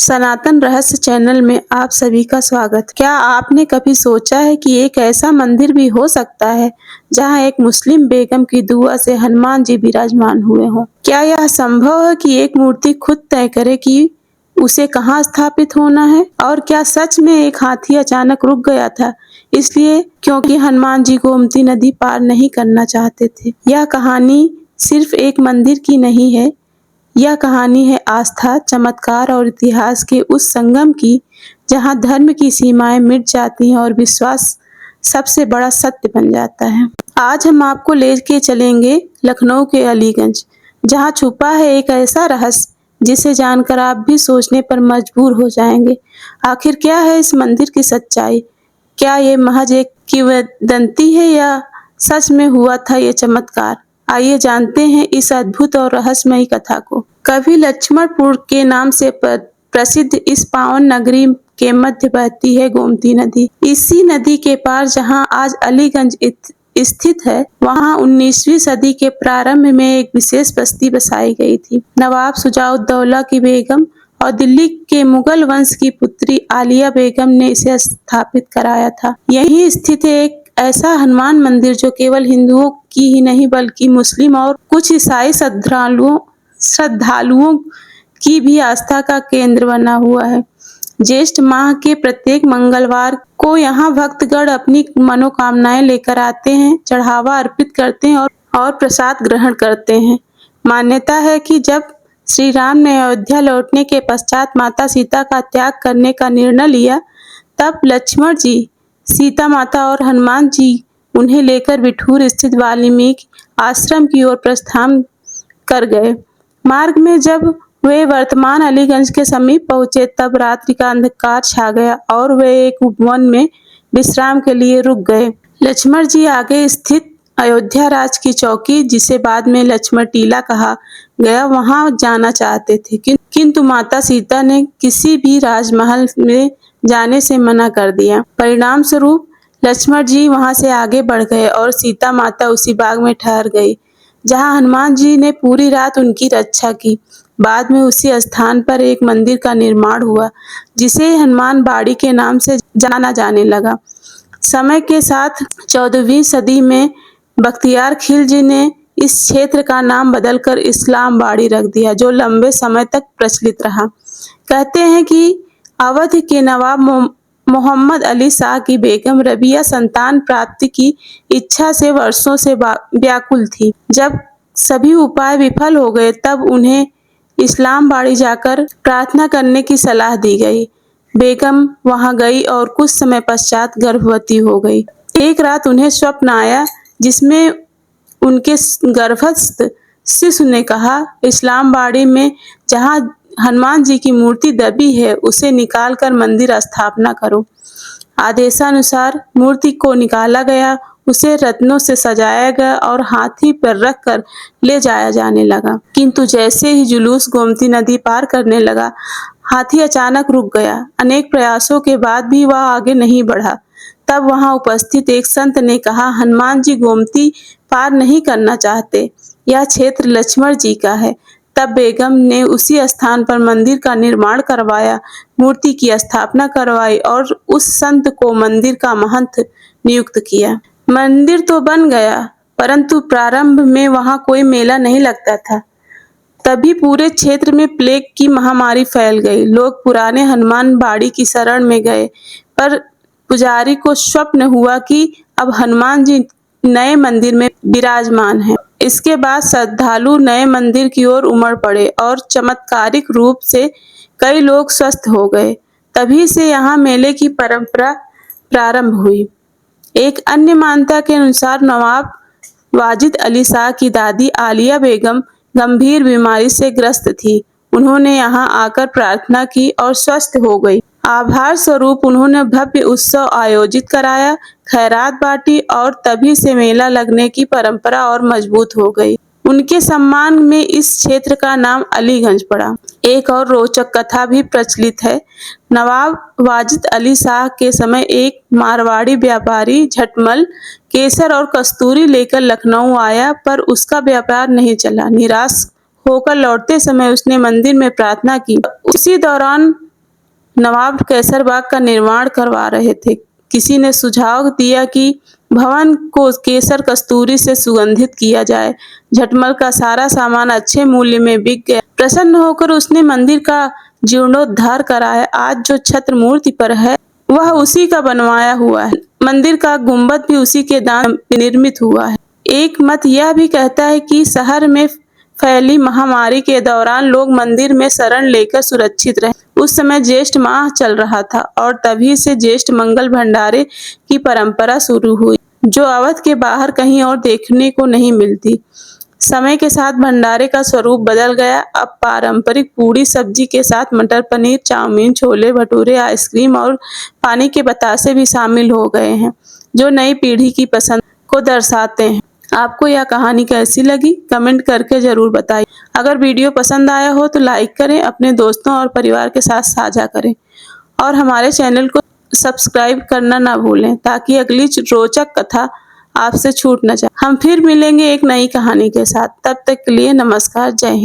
सनातन रहस्य चैनल में आप सभी का स्वागत। क्या आपने कभी सोचा है कि एक ऐसा मंदिर भी हो सकता है जहां एक मुस्लिम बेगम की दुआ से हनुमान जी विराजमान हुए हों? क्या यह संभव है कि एक मूर्ति खुद तय करे कि उसे कहां स्थापित होना है? और क्या सच में एक हाथी अचानक रुक गया था, इसलिए क्योंकि हनुमान जी गोमती नदी पार नहीं करना चाहते थे? यह कहानी सिर्फ एक मंदिर की नहीं है, यह कहानी है आस्था, चमत्कार और इतिहास के उस संगम की, जहां धर्म की सीमाएं मिट जाती हैं और विश्वास सबसे बड़ा सत्य बन जाता है। आज हम आपको लेके चलेंगे लखनऊ के अलीगंज, जहां छुपा है एक ऐसा रहस्य जिसे जानकर आप भी सोचने पर मजबूर हो जाएंगे। आखिर क्या है इस मंदिर की सच्चाई? क्या ये महज एक किंवदंती है या सच में हुआ था ये चमत्कार? आइए जानते हैं इस अद्भुत और रहस्यमयी कथा को। कवि लक्ष्मणपुर के नाम से प्रसिद्ध इस पावन नगरी के मध्य बहती है गोमती नदी। इसी नदी के पार जहां आज अलीगंज स्थित है, वहां 19वीं सदी के प्रारंभ में एक विशेष बस्ती बसाई गई थी। नवाब शुजाउद्दौला की बेगम और दिल्ली के मुगल वंश की पुत्री आलिया बेगम ने इसे स्थापित कराया था। यहीं स्थित है एक ऐसा हनुमान मंदिर जो केवल हिंदुओं की ही नहीं बल्कि मुस्लिम और कुछ ईसाई श्रद्धालुओं की भी आस्था का केंद्र बना हुआ है। ज्येष्ठ माह के प्रत्येक मंगलवार को यहाँ भक्तगण अपनी मनोकामनाएं लेकर आते हैं, चढ़ावा अर्पित करते हैं और प्रसाद ग्रहण करते हैं। मान्यता है कि जब श्री राम ने अयोध्या लौटने के पश्चात माता सीता का त्याग करने का निर्णय लिया, तब लक्ष्मण जी, सीता माता और हनुमान जी उन्हें लेकर बिठूर स्थित वाल्मीकि आश्रम की ओर प्रस्थान कर गए। मार्ग में जब वे वर्तमान अलीगंज के समीप पहुंचे, तब रात्रि का अंधकार छा गया और वे एक उपवन में विश्राम के लिए रुक गए। लक्ष्मण जी आगे स्थित अयोध्या राज की चौकी, जिसे बाद में लक्ष्मण टीला कहा गया, वहां जाना चाहते थे, किंतु माता सीता ने किसी भी राजमहल में जाने से मना कर दिया। परिणाम स्वरूप लक्ष्मण जी वहां से आगे बढ़ गए और सीता माता उसी बाग में ठहर गई, जहां हनुमान जी ने पूरी रात उनकी रक्षा की। बाद में उसी स्थान पर एक मंदिर का निर्माण हुआ, जिसे हनुमान बाड़ी के नाम से जाना जाने लगा। समय के साथ 14वीं सदी में बख्तियार खिलजी ने इस क्षेत्र का नाम बदलकर इस्लाम बाड़ी रख दिया, जो लंबे समय तक प्रचलित रहा। कहते हैं कि अवध के नवाब मोहम्मद अली शाह की बेगम रबिया संतान प्राप्ति की इच्छा से वर्षों से व्याकुल थी। जब सभी उपाय विफल हो गए, तब उन्हें इस्लाम बाड़ी जाकर प्रार्थना करने की सलाह दी गई। बेगम वहां गई और कुछ समय पश्चात गर्भवती हो गई। एक रात उन्हें स्वप्न आया, जिसमें उनके गर्भस्थ शिशु ने कहा, इस्लाम बाड़ी में जहां हनुमान जी की मूर्ति दबी है, उसे निकालकर मंदिर स्थापना करो। आदेशानुसार मूर्ति को निकाला गया, उसे रत्नों से सजाया गया और हाथी पर रखकर ले जाया जाने लगा। किंतु जैसे ही जुलूस गोमती नदी पार करने लगा, हाथी अचानक रुक गया। अनेक प्रयासों के बाद भी वह आगे नहीं बढ़ा। तब वहां उपस्थित एक संत ने कहा, हनुमान जी गोमती पार नहीं करना चाहते, यह क्षेत्र लक्ष्मण जी का है। तब बेगम ने उसी स्थान पर मंदिर का निर्माण करवाया, मूर्ति की स्थापना करवाई और उस संत को मंदिर का महंत नियुक्त किया। मंदिर तो बन गया, परंतु प्रारंभ में वहां कोई मेला नहीं लगता था। तभी पूरे क्षेत्र में प्लेग की महामारी फैल गई। लोग पुराने हनुमान बाड़ी की शरण में गए, पर पुजारी को स्वप्न हुआ कि अब हनुमान जी नए मंदिर में विराजमान हैं। इसके बाद श्रद्धालु नए मंदिर की ओर उमड़ पड़े और चमत्कारिक रूप से कई लोग स्वस्थ हो गए। तभी से यहाँ मेले की परंपरा प्रारंभ हुई। एक अन्य मान्यता के अनुसार नवाब वाजिद अली शाह की दादी आलिया बेगम गंभीर बीमारी से ग्रस्त थी। उन्होंने यहाँ आकर प्रार्थना की और स्वस्थ हो गई। आभार स्वरूप उन्होंने भव्य उत्सव आयोजित कराया, खैरात बांटी और तभी से मेला लगने की परंपरा और मजबूत हो गई। उनके सम्मान में इस क्षेत्र का नाम अलीगंज पड़ा। एक और रोचक कथा भी प्रचलित है। नवाब वाजिद अली शाह के समय एक मारवाड़ी व्यापारी झटमल केसर और कस्तूरी लेकर लखनऊ आया, पर उसका व्यापार नहीं चला। निराश होकर लौटते समय उसने मंदिर में प्रार्थना की। उसी दौरान नवाब कैसरबाग का निर्माण करवा रहे थे। किसी ने सुझाव दिया कि भवन को केसर कस्तूरी से सुगंधित किया जाए। झटमल का सारा सामान अच्छे मूल्य में बिक गया। प्रसन्न होकर उसने मंदिर का जीर्णोद्धार कराया। आज जो छत्र मूर्ति पर है वह उसी का बनवाया हुआ है। मंदिर का गुंबद भी उसी के दान में निर्मित हुआ है। एक मत यह भी कहता है कि शहर में फैली महामारी के दौरान लोग मंदिर में शरण लेकर सुरक्षित रहे। उस समय ज्येष्ठ माह चल रहा था और तभी से ज्येष्ठ मंगल भंडारे की परंपरा शुरू हुई, जो अवध के बाहर कहीं और देखने को नहीं मिलती। समय के साथ भंडारे का स्वरूप बदल गया। अब पारंपरिक पूड़ी सब्जी के साथ मटर पनीर, चाउमीन, छोले भटूरे, आइसक्रीम और पानी के बतासे भी शामिल हो गए हैं, जो नई पीढ़ी की पसंद को दर्शाते हैं। आपको यह कहानी कैसी लगी कमेंट करके जरूर बताइए। अगर वीडियो पसंद आया हो तो लाइक करें, अपने दोस्तों और परिवार के साथ साझा करें और हमारे चैनल को सब्सक्राइब करना ना भूलें ताकि अगली रोचक कथा आपसे छूट न जाए। हम फिर मिलेंगे एक नई कहानी के साथ। तब तक के लिए नमस्कार, जय हिंद।